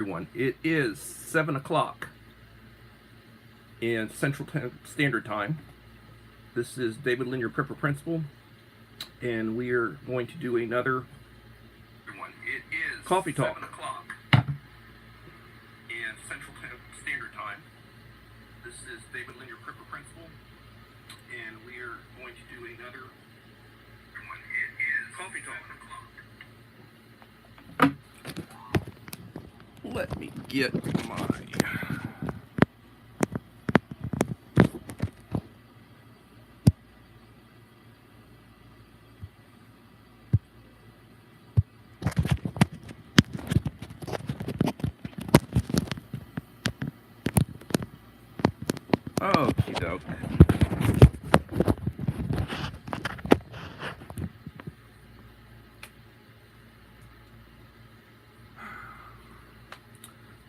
Everyone, it is 7 o'clock in Central Standard Time. This is David Lynn, your Prepper Principal, and we are going to do another coffee talk. 7 o'clock in Central Standard Time. This is David Lynn, your Prepper Principal, and we are going to do another coffee talk. Let me get my okie doke.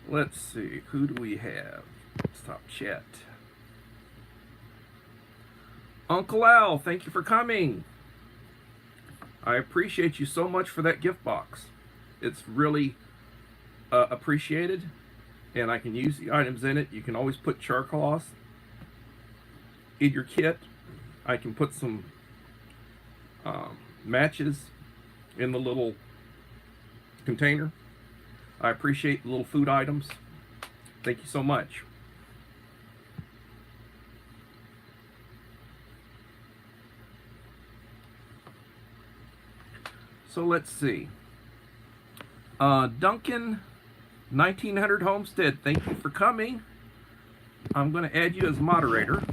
Let's see, who do we have? Stop chat. Uncle Al, thank you for coming. I appreciate you so much for that gift box. It's really appreciated, and I can use the items in it. You can always put char cloths in your kit. I can put some matches in the little container. I appreciate the little food items. Thank you so much. So let's see. Duncan 1900 Homestead, thank you for coming. I'm going to add you as moderator.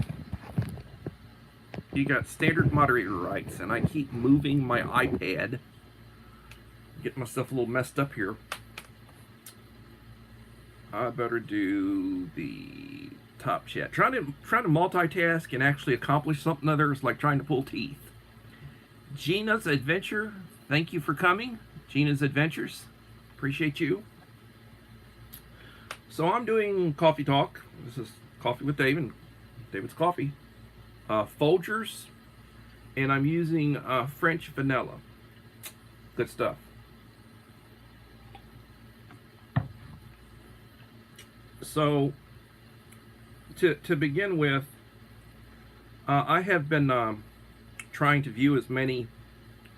You got standard moderator rights, and I keep moving my iPad. Get myself a little messed up here. I better do the top chat. Trying to multitask and actually accomplish something other is like trying to pull teeth. Gina's Adventure, thank you for coming. Gina's Adventures, appreciate you. So I'm doing coffee talk. This is Coffee with David. David's Coffee. Folgers, and I'm using French vanilla. Good stuff. So, to begin with, I have been trying to view as many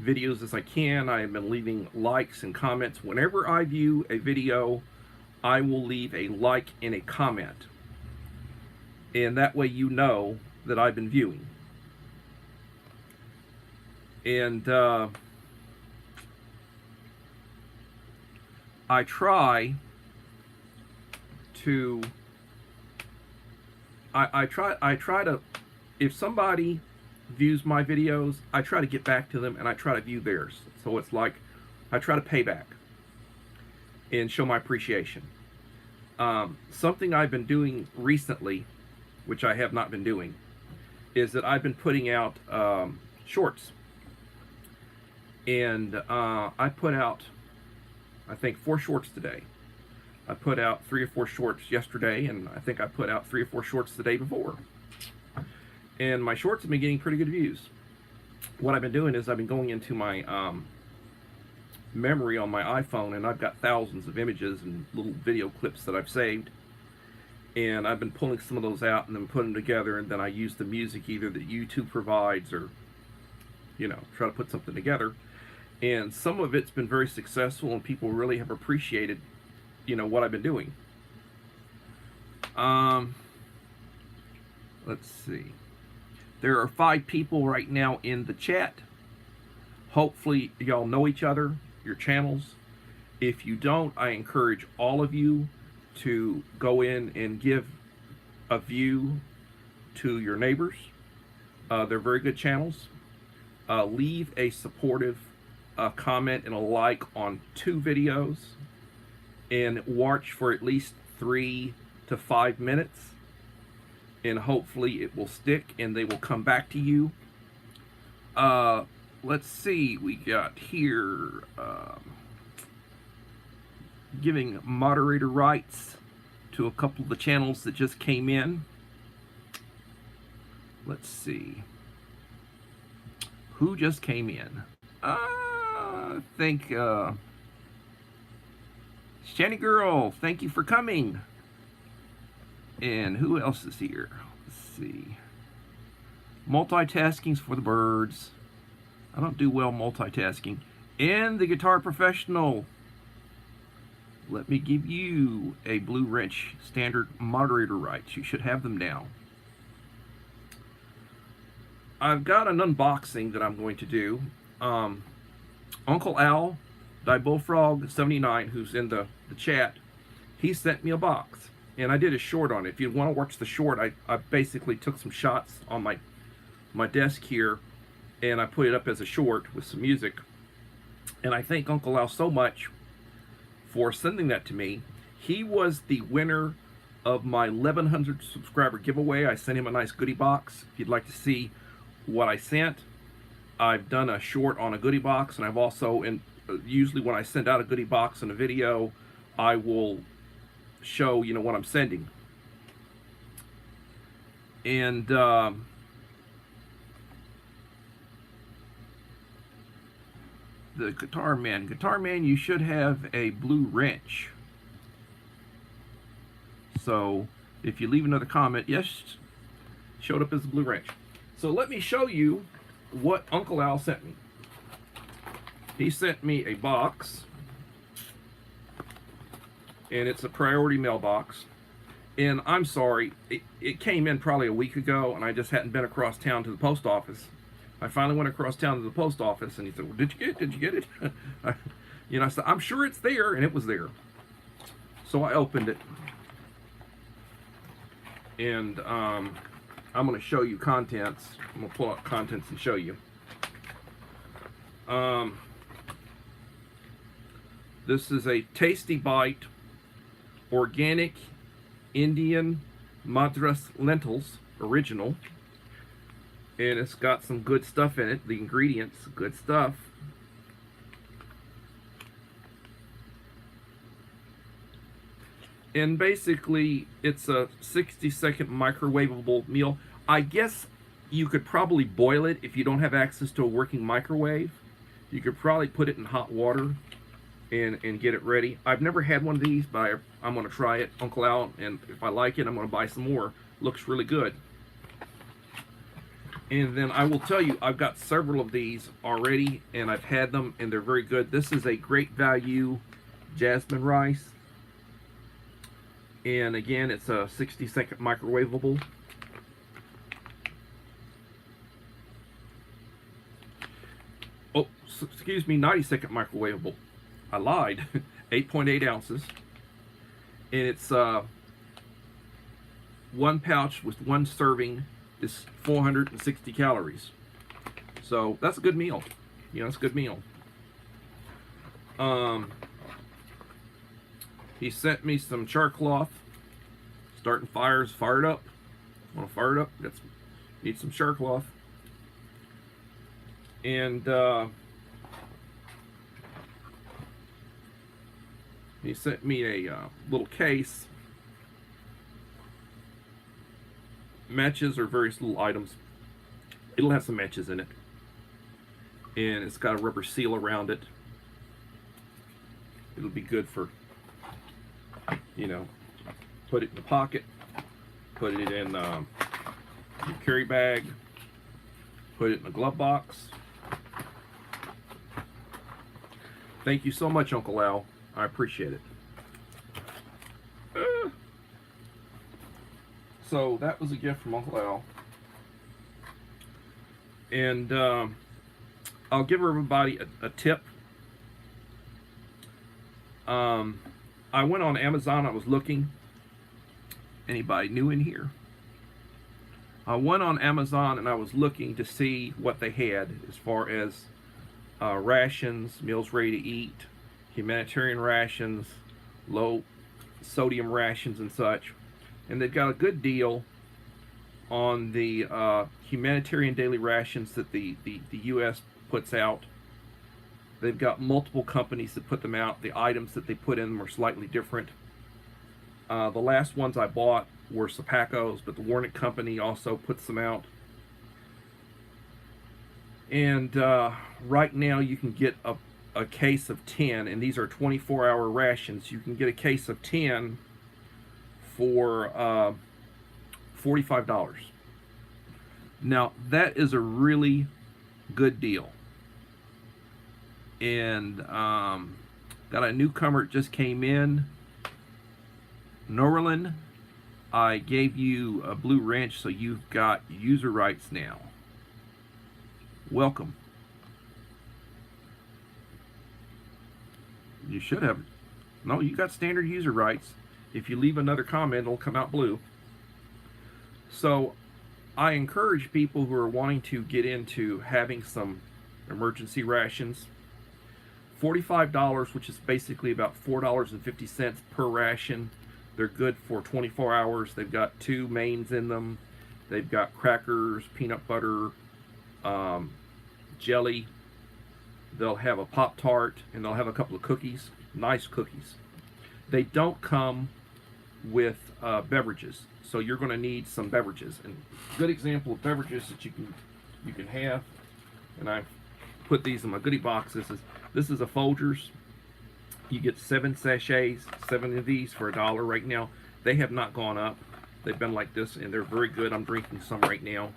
videos as I can. I have been leaving likes and comments. Whenever I view a video, I will leave a like and a comment. And that way you know that I've been viewing. And I try to I try to, if somebody views my videos, I try to get back to them and I try to view theirs. So it's like I try to pay back and show my appreciation. Something I've been doing recently, which I have not been doing, is that I've been putting out shorts. And I put out, I think, 4 shorts today. I put out 3 or 4 shorts yesterday, and I think I put out 3 or 4 shorts the day before. And my shorts have been getting pretty good views. What I've been doing is I've been going into my memory on my iPhone, and I've got thousands of images and little video clips that I've saved. And I've been pulling some of those out and then putting them together, and then I use the music either that YouTube provides or, you know, try to put something together. And some of it's been very successful, and people really have appreciated, you know, what I've been doing. Let's see. There are 5 people right now in the chat. Hopefully y'all know each other, your channels. If you don't, I encourage all of you to go in and give a view to your neighbors. They're very good channels. Leave a supportive comment and a like on 2 videos, and watch for at least 3 to 5 minutes, and hopefully it will stick and they will come back to you. Let's see, we got here giving moderator rights to a couple of the channels that just came in. Let's see who just came in. I think Shanny Girl, thank you for coming. And who else is here? Let's see. Multitasking's for the birds. I don't do well multitasking. And the Guitar Professional. Let me give you a Blue Wrench standard moderator rights. You should have them now. I've got an unboxing that I'm going to do. Uncle Al, DieBullfrog79, who's in the chat, he sent me a box. And I did a short on it. If you want to watch the short, I basically took some shots on my desk here, and I put it up as a short with some music. And I thank Uncle Al so much for sending that to me. He was the winner of my 1100 subscriber giveaway. I sent him a nice goodie box. If you'd like to see what I sent, I've done a short on a goodie box, and I've also, usually when I send out a goodie box in a video, I will show, you know, what I'm sending. And the Guitar Man, you should have a Blue Wrench. So if you leave another comment, yes, showed up as a Blue Wrench. So let me show you what Uncle Al sent me. He sent me a box, and it's a priority mailbox. And I'm sorry, it came in probably a week ago, and I just hadn't been across town to the post office. I finally went across town to the post office, and he said, well, did you get it? Did you get it? You know, I said, I'm sure it's there, and it was there. So I opened it, and I'm going to show you contents. I'm going to pull out contents and show you. This is a Tasty Bite organic Indian Madras lentils, original. And it's got some good stuff in it. The ingredients, good stuff. And basically, it's a 60-second microwavable meal. I guess you could probably boil it if you don't have access to a working microwave. You could probably put it in hot water and get it ready. I've never had one of these, but I'm going to try it, Uncle Al, and if I like it, I'm going to buy some more. Looks really good. And then I will tell you, I've got several of these already, and I've had them, and they're very good. This is a Great Value jasmine rice. And again, it's a 60-second microwavable. Oh, excuse me, 90-second microwavable. I lied. 8.8 ounces. And it's one pouch with one serving is 460 calories. So that's a good meal. You know, it's a good meal. He sent me some char cloth. Starting fires, fire it up. Want to fire it up? Need some char cloth. And he sent me a little case. Matches or various little items. It'll have some matches in it. And it's got a rubber seal around it. It'll be good for, you know, put it in the pocket, put it in your carry bag, put it in a glove box. Thank you so much, Uncle Al. I appreciate it. So that was a gift from Uncle Al. And I'll give everybody a tip. I went on Amazon. I was looking. Anybody new in here? I went on Amazon and I was looking to see what they had as far as rations, meals ready to eat, humanitarian rations, low sodium rations and such. And they've got a good deal on the humanitarian daily rations that the U.S. puts out. They've got multiple companies that put them out. The items that they put in them are slightly different. The last ones I bought were Sapacos, but the Warnick Company also puts them out. And right now you can get a case of 10, and these are 24-hour rations. You can get a case of 10 for $45. Now, that is a really good deal. And got a newcomer that just came in. Norlin, I gave you a blue wrench, so you've got user rights now. Welcome. You should have. No, you got standard user rights. If you leave another comment, it'll come out blue. So I encourage people who are wanting to get into having some emergency rations. $45, which is basically about $4.50 per ration. They're good for 24 hours. They've got 2 mains in them. They've got crackers, peanut butter, jelly. They'll have a Pop-Tart, and they'll have a couple of cookies, nice cookies. They don't come with beverages, so you're going to need some beverages. And a good example of beverages that you can have, and I put these in my goodie box. This is a Folgers. You get 7 sachets, 7 of these for $1 right now. They have not gone up. They've been like this, and they're very good. I'm drinking some right now.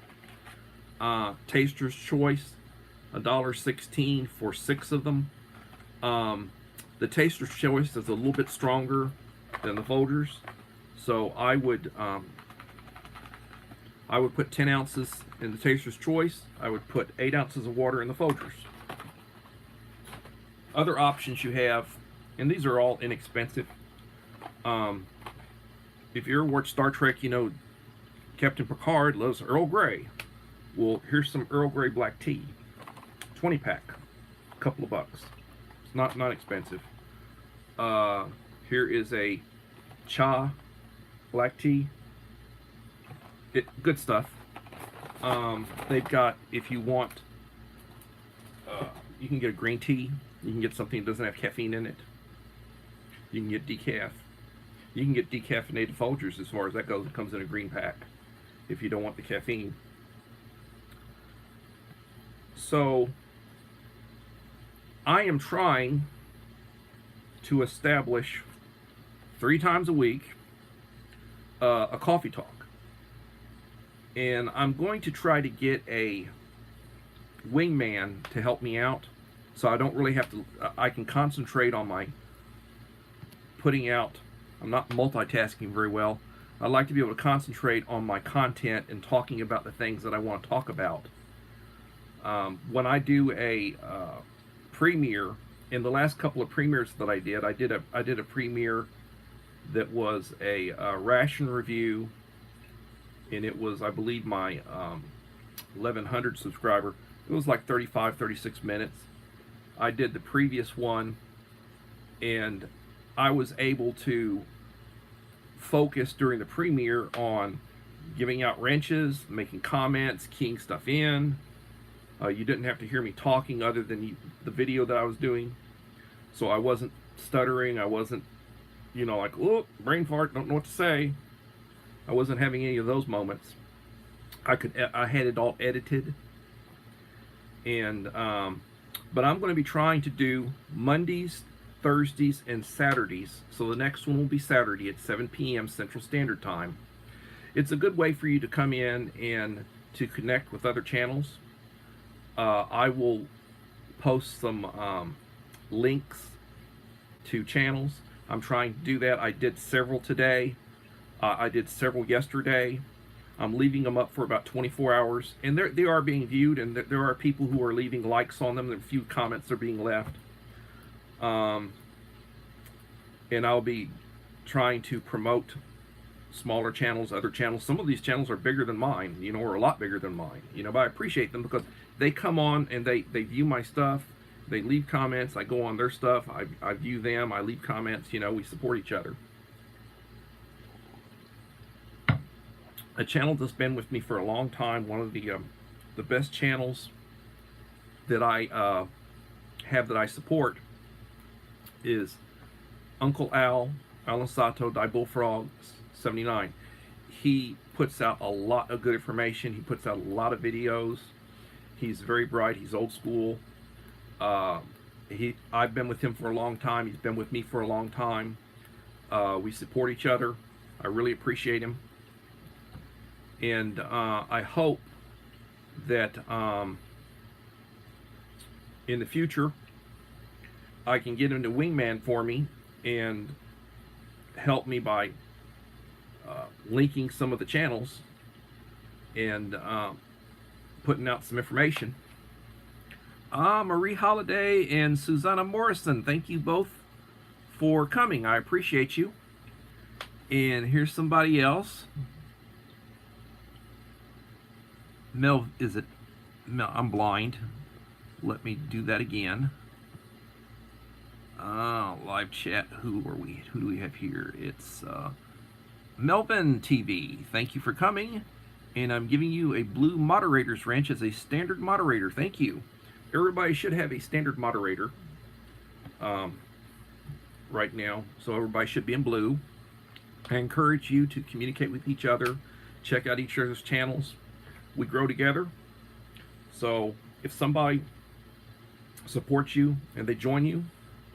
Taster's Choice, $1.16 for 6 of them. The Taster's Choice is a little bit stronger than the Folgers, so I would put 10 ounces in the Taster's Choice. I would put 8 ounces of water in the Folgers. Other options you have, and these are all inexpensive. If you ever watched Star Trek, you know Captain Picard loves Earl Grey. Well, here's some Earl Grey black tea. 20-pack, a couple of bucks. It's not expensive. Here is a cha black tea. Good stuff. They've got, if you want, you can get a green tea. You can get something that doesn't have caffeine in it. You can get decaf. You can get decaffeinated Folgers as far as that goes. It comes in a green pack if you don't want the caffeine. So I am trying to establish 3 times a week a coffee talk. And I'm going to try to get a wingman to help me out, so I don't really have to, I can concentrate on my putting out. I'm not multitasking very well. I like to be able to concentrate on my content and talking about the things that I want to talk about. When I do a premiere, in the last couple of premieres that I did a premiere that was a ration review, and it was, I believe, my 1100 subscriber. It was like 36 minutes. I did the previous one, and I was able to focus during the premiere on giving out wrenches, making comments, keying stuff in. You didn't have to hear me talking other than the video that I was doing. So I wasn't stuttering. I wasn't, like, oh, brain fart, don't know what to say. I wasn't having any of those moments. I had it all edited. And, but I'm going to be trying to do Mondays, Thursdays, and Saturdays. So the next one will be Saturday at 7 p.m. Central Standard Time. It's a good way for you to come in and to connect with other channels. I will post some links to channels. I'm trying to do that. I did several today. I did several yesterday. I'm leaving them up for about 24 hours, and they are being viewed, and there are people who are leaving likes on them. There are a few comments are being left. And I'll be trying to promote smaller channels, other channels. Some of these channels are bigger than mine, or a lot bigger than mine, but I appreciate them because they come on and they view my stuff. They leave comments. I go on their stuff. I view them. I leave comments. We support each other. A channel that's been with me for a long time, one of the best channels that I have that I support is Uncle Al, Alan Sato, Die Bullfrog 79. He puts out a lot of good information. He puts out a lot of videos. He's very bright. He's old school. I've been with him for a long time. He's been with me for a long time. We support each other. I really appreciate him, and I hope that in the future I can get him to wingman for me and help me by linking some of the channels and putting out some information. Marie Holiday and Susanna Morrison, thank you both for coming. I appreciate you. And here's somebody else. Mel, is it? Mel, I'm blind. Let me do that again. Live chat. Who are we? Who do we have here? It's Melvin TV. Thank you for coming. And I'm giving you a blue moderator's wrench as a standard moderator. Thank you. Everybody should have a standard moderator right now, so everybody should be in blue. I encourage you to communicate with each other, check out each other's channels. We grow together. So if somebody supports you and they join you,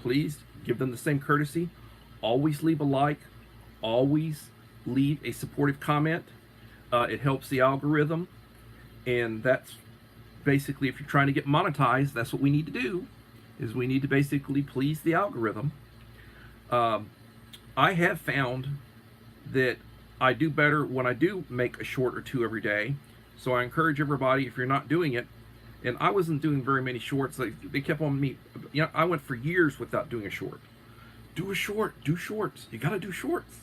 please give them the same courtesy. Always leave a like. Always leave a supportive comment. It helps the algorithm, and that's basically, if you're trying to get monetized, that's what we need to do, is we need to basically please the algorithm. I have found that I do better when I do make a short or two every day. So I encourage everybody, if you're not doing it, and I wasn't doing very many shorts, they kept on me, you know, I went for years without doing a short. Do a short, do shorts, you gotta do shorts.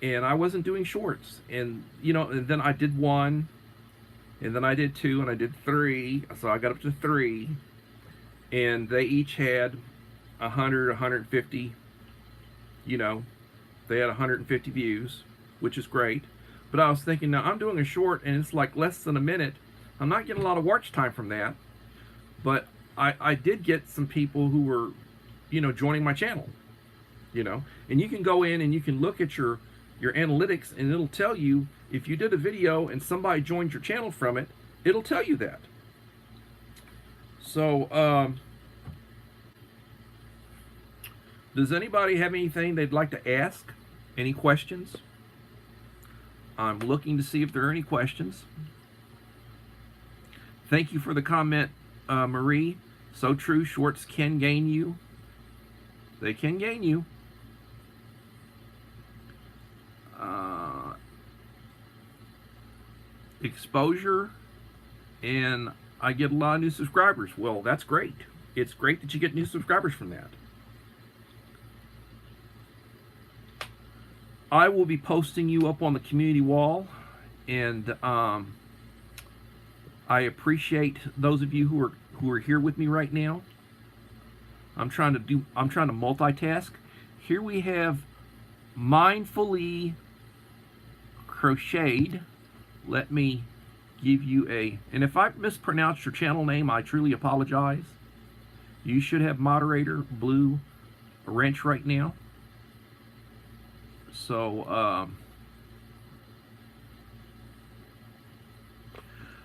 And I wasn't doing shorts, and you know, and then I did one, and then I did two, and I did three, so I got up to three, and they each had 100, 150, you know, they had 150 views, which is great. But I was thinking, now I'm doing a short, and it's like less than a minute. I'm not getting a lot of watch time from that, but I did get some people who were, you know, joining my channel, you know, and you can go in and you can look at your analytics, and it'll tell you if you did a video and somebody joined your channel from it, it'll tell you that. So, does anybody have anything they'd like to ask? Any questions? I'm looking to see if there are any questions. Thank you for the comment, Marie. So true, shorts can gain you. They can gain you. Exposure, and I get a lot of new subscribers. Well, that's great. It's great that you get new subscribers from that. I will be posting you up on the community wall, and I appreciate those of you who are here with me right now. I'm trying to multitask. Here we have Mindfully Crocheted. Let me give you and if I mispronounced your channel name, I truly apologize. You should have moderator blue wrench right now. So,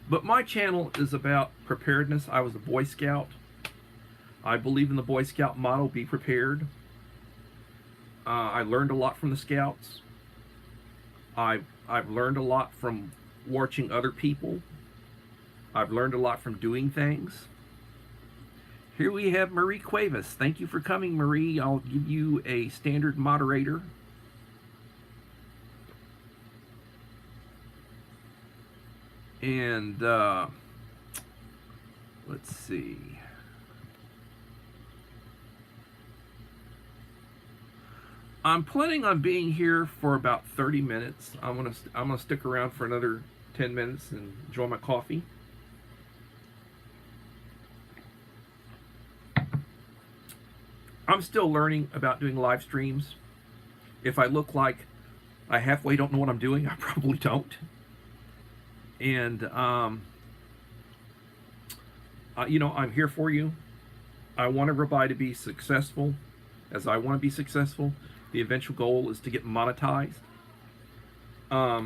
but my channel is about preparedness. I was a Boy Scout. I believe in the Boy Scout motto, be prepared. I learned a lot from the Scouts. I've learned a lot from watching other people. I've learned a lot from doing things. Here we have Marie Cuevas. Thank you for coming, Marie. I'll give you a standard moderator. And let's see. I'm planning on being here for about 30 minutes. I'm gonna stick around for another 10 minutes and enjoy my coffee. I'm still learning about doing live streams. If I look like I halfway don't know what I'm doing, I probably don't. And you know, I'm here for you. I want everybody to be successful as I want to be successful. The eventual goal is to get monetized. A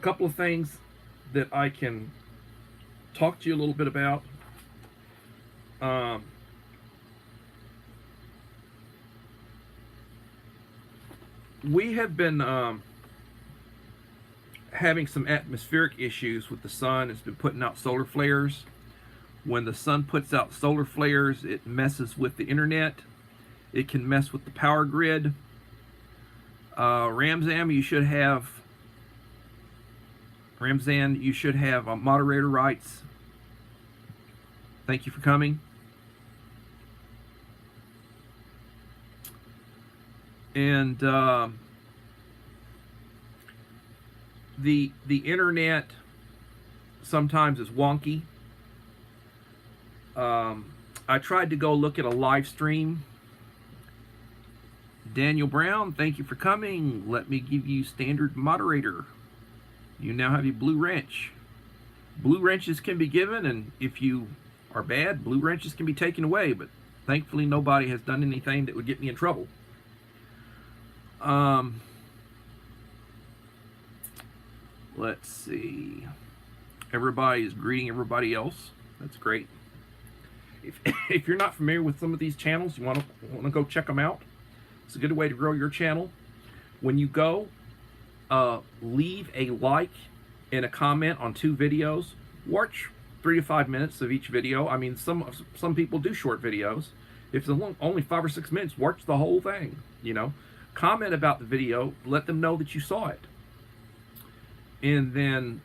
couple of things that I can talk to you a little bit about. we have been having some atmospheric issues with the sun. It's been putting out solar flares. When the sun puts out solar flares, it messes with the internet. It can mess with the power grid. Ramzan, you should have moderator rights. Thank you for coming. And the internet sometimes is wonky. I tried to go look at a live stream. Daniel Brown, thank you for coming. Let me give you standard moderator. You now have a blue wrench. Blue wrenches can be given, and if you are bad, blue wrenches can be taken away, but thankfully nobody has done anything that would get me in trouble. Let's see. Everybody is greeting everybody else. That's great. If you're not familiar with some of these channels, you want to go check them out. It's a good way to grow your channel. When you go, leave a like and a comment on 2 videos. Watch 3 to 5 minutes of each video. I mean, some people do short videos. If it's only 5 or 6 minutes, watch the whole thing. You know, comment about the video. Let them know that you saw it, and then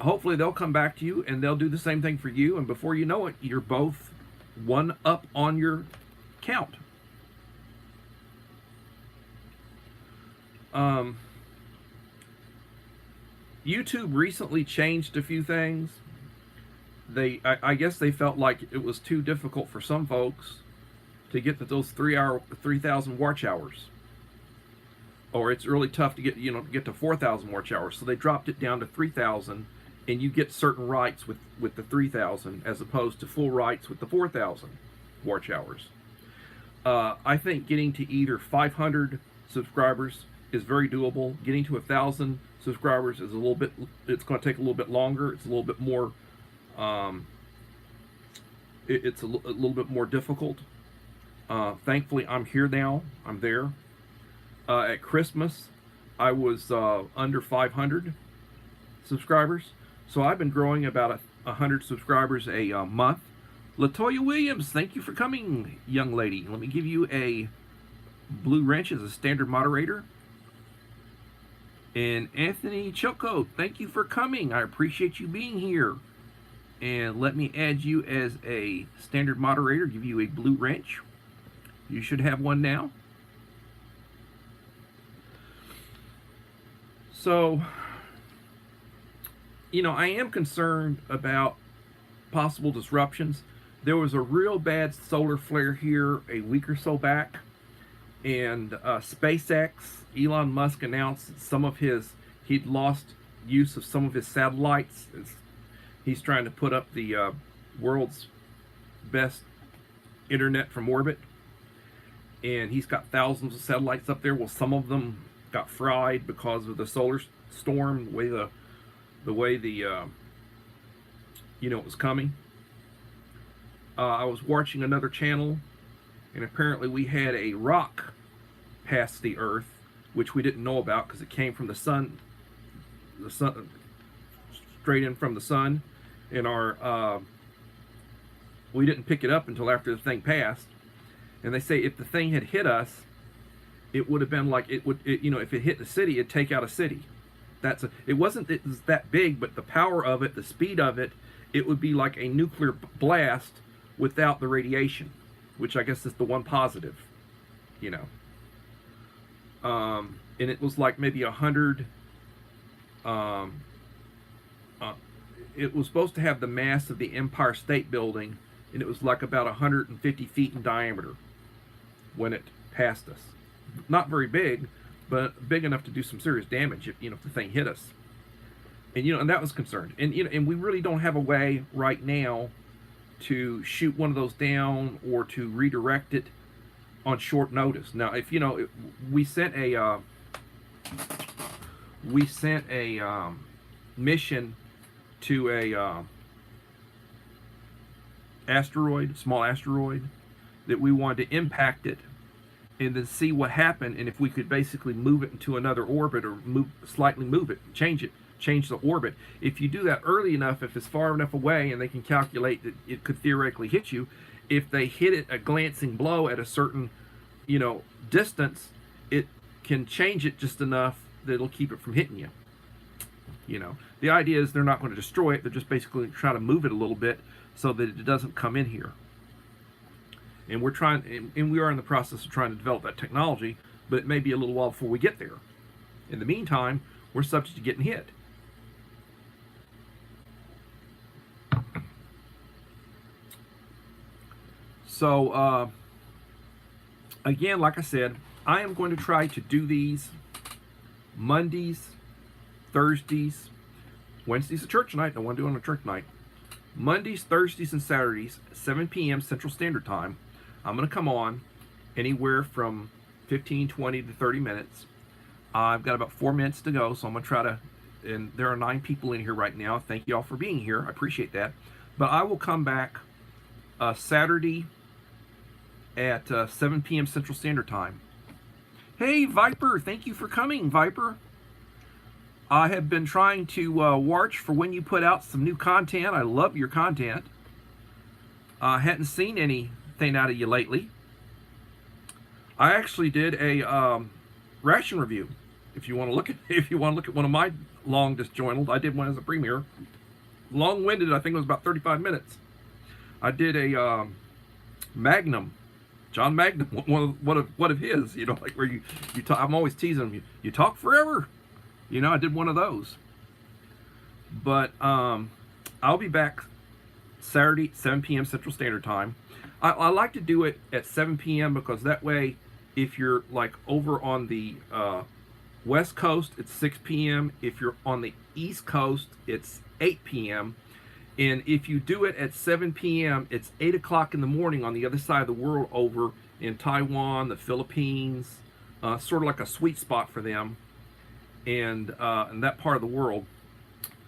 hopefully they'll come back to you and they'll do the same thing for you. And before you know it, you're both 1 up on your count. YouTube recently changed a few things. I guess they felt like it was too difficult for some folks to get to those 3,000 watch hours, or it's really tough to get to 4,000 watch hours. So they dropped it down to 3,000, and you get certain rights with the 3,000 as opposed to full rights with the 4,000 watch hours. I think getting to either 500 subscribers is very doable. Getting to 1,000 subscribers is it's going to take a little bit longer. It's a little bit more, it's a little bit more difficult. Thankfully, I'm here now. I'm there. At Christmas, I was under 500 subscribers. So I've been growing about 100 subscribers a month. Latoya Williams, thank you for coming, young lady. Let me give you a blue wrench as a standard moderator. And Anthony Choco, thank you for coming. I appreciate you being here. And let me add you as a standard moderator, give you a blue wrench. You should have one now. So, you know, I am concerned about possible disruptions. There was a real bad solar flare here a week or so back. And SpaceX, Elon Musk announced that he'd lost use of some of his satellites. He's trying to put up the world's best internet from orbit. And he's got thousands of satellites up there. Well, some of them got fried because of the solar storm, the way it was coming. I was watching another channel, and apparently we had a rock pass the Earth, which we didn't know about because it came from the sun, straight in from the sun, and we didn't pick it up until after the thing passed. And they say if the thing had hit us, it would have been like if it hit the city, it'd take out a city. It wasn't that big, but the power of it, the speed of it, it would be like a nuclear blast without the radiation, which I guess is the one positive, and it was like maybe 100. It was supposed to have the mass of the Empire State Building, and it was like about 150 feet in diameter when it passed us. Not very big, but big enough to do some serious damage if the thing hit us. And that was concerned. And we really don't have a way right now to shoot one of those down or to redirect it on short notice. Now, if we sent a mission to a small asteroid that we wanted to impact it and then see what happened, and if we could basically move it into another orbit, or slightly move it, change the orbit. If you do that early enough, if it's far enough away, and they can calculate that it could theoretically hit you, if they hit it a glancing blow at a certain, distance, it can change it just enough that it'll keep it from hitting you. The idea is they're not going to destroy it, they're just basically trying to move it a little bit so that it doesn't come in here. And we're trying, and we are in the process of trying to develop that technology, but it may be a little while before we get there. In the meantime, we're subject to getting hit. So, again, like I said, I am going to try to do these Mondays, Thursdays, Wednesday's a church night. I want to do it on a church night. Mondays, Thursdays, and Saturdays, 7 p.m. Central Standard Time. I'm going to come on anywhere from 15, 20 to 30 minutes. I've got about 4 minutes to go, so I'm going to try to, and there are 9 people in here right now. Thank you all for being here. I appreciate that. But I will come back Saturday at 7 p.m. Central Standard Time. Hey, Viper, thank you for coming, Viper. I have been trying to watch for when you put out some new content. I love your content. I hadn't seen anything out of you lately. I actually did a ration review. If you want to look at one of my long disjointed, I did one as a premiere. Long-winded, I think it was about 35 minutes. I did a Magnum, John Magnum, one of his. Like where you talk. I'm always teasing him. You talk forever. I did one of those. But I'll be back Saturday, 7 p.m. Central Standard Time. I like to do it at 7 p.m. because that way, if you're like over on the West Coast, it's 6 p.m. If you're on the East Coast, it's 8 p.m. And if you do it at 7 p.m., it's 8 o'clock in the morning on the other side of the world over in Taiwan, the Philippines, sort of like a sweet spot for them. And in that part of the world,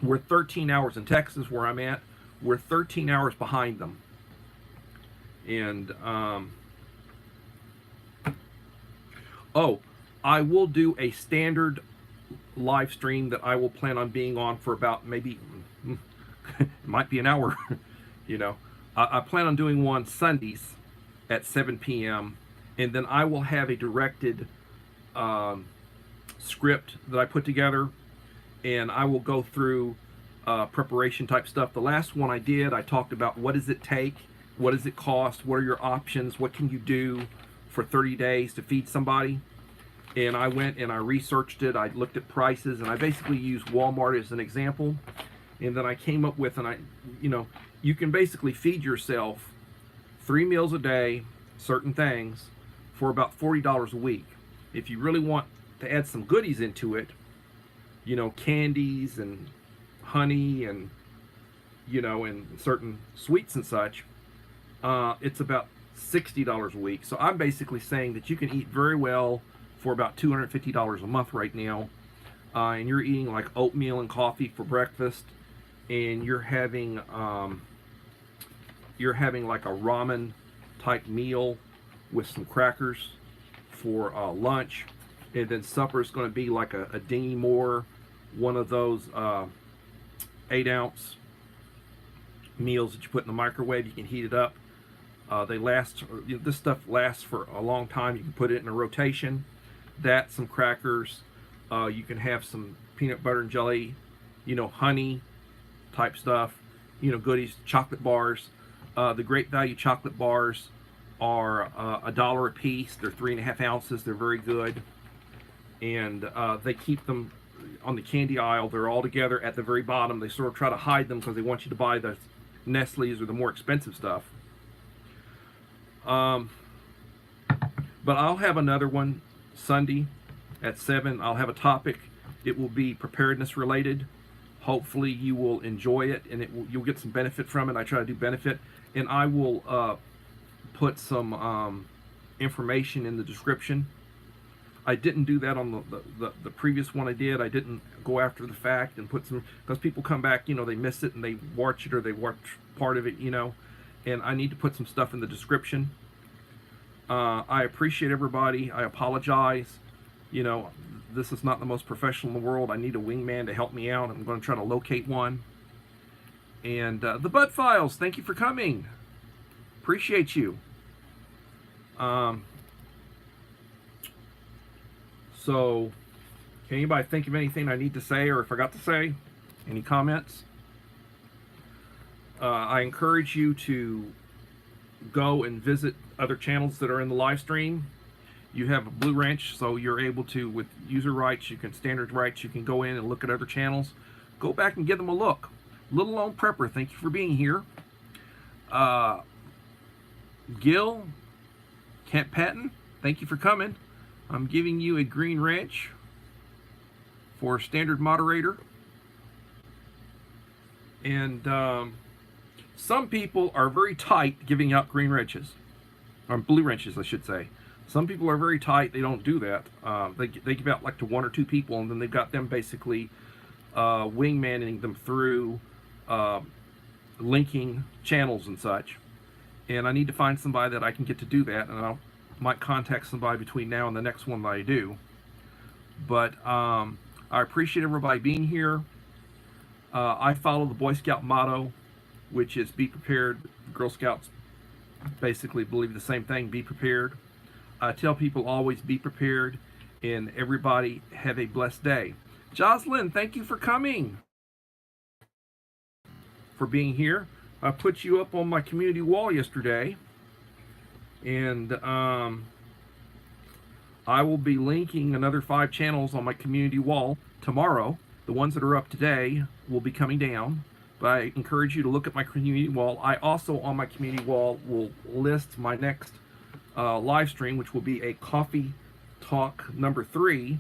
we're 13 hours in Texas, where I'm at. We're 13 hours behind them. And I will do a standard live stream that I will plan on being on for about maybe it might be an hour. I plan on doing one Sundays at 7 p.m. and then I will have a directed script that I put together, and I will go through preparation type stuff. The last one I did, I talked about what does it take, what does it cost, what are your options, what can you do for 30 days to feed somebody. And I went and I researched it, I looked at prices, and I basically used Walmart as an example. And then I came up with, you can basically feed yourself 3 meals a day, certain things, for about $40 a week. If you really want to add some goodies into it, candies and honey and, and certain sweets and such, it's about $60 a week. So I'm basically saying that you can eat very well for about $250 a month right now. And you're eating like oatmeal and coffee for breakfast, and you're having like a ramen type meal with some crackers for lunch, and then supper is going to be like a Dingy Moore, one of those 8-ounce meals that you put in the microwave. You can heat it up. They last. This stuff lasts for a long time. You can put it in a rotation. That, some crackers. You can have some peanut butter and jelly, honey type stuff, goodies, chocolate bars. The Great Value chocolate bars are $1 a piece. They're 3.5 ounces. They're very good. And they keep them on the candy aisle. They're all together at the very bottom. They sort of try to hide them because they want you to buy the Nestle's or the more expensive stuff. But I'll have another one Sunday at 7. I'll have a topic. It will be preparedness related. Hopefully you will enjoy it, and you'll get some benefit from it. I try to do benefit, and I will put some information in the description. I didn't do that on the previous one I did. I didn't go after the fact and put some, because people come back, they miss it and they watch it, or they watch part of it, and I need to put some stuff in the description. I appreciate everybody. I apologize. You know, this is not the most professional in the world. I need a wingman to help me out. I'm going to try to locate one. And the Bud Files, thank you for coming. Appreciate you. So, can anybody think of anything I need to say or forgot to say? Any comments? I encourage you to go and visit other channels that are in the live stream. You have a Blue Wrench, so you're able to, with user rights, you can standard rights, you can go in and look at other channels. Go back and give them a look. Little Lone Prepper, thank you for being here. Gil, Kent Patton, thank you for coming. I'm giving you a green wrench for standard moderator. And some people are very tight giving out green wrenches, or blue wrenches, I should say. Some people are very tight. They don't do that. They give out like to 1 or 2 people, and then they've got them basically wingmanning them through linking channels and such. And I need to find somebody that I can get to do that, and I might contact somebody between now and the next one that I do. But I appreciate everybody being here. I follow the Boy Scout motto, which is be prepared. The Girl Scouts basically believe the same thing, be prepared. I tell people always be prepared, and everybody have a blessed day. Jocelyn, thank you for coming, for being here. I put you up on my community wall yesterday, and I will be linking another 5 channels on my community wall tomorrow. The ones that are up today will be coming down, but I encourage you to look at my community wall. I also, on my community wall, will list my next live stream, which will be a coffee talk number 3.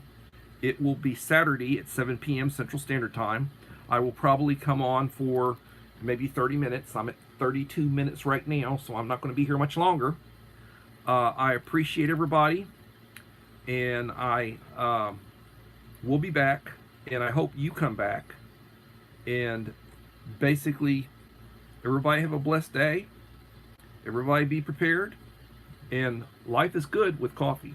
It will be Saturday at 7 p.m. Central Standard Time. I will probably come on for maybe 30 minutes. I'm at 32 minutes right now, so I'm not going to be here much longer. I appreciate everybody, and I will be back, and I hope you come back. And basically, everybody have a blessed day. Everybody be prepared. And life is good with coffee.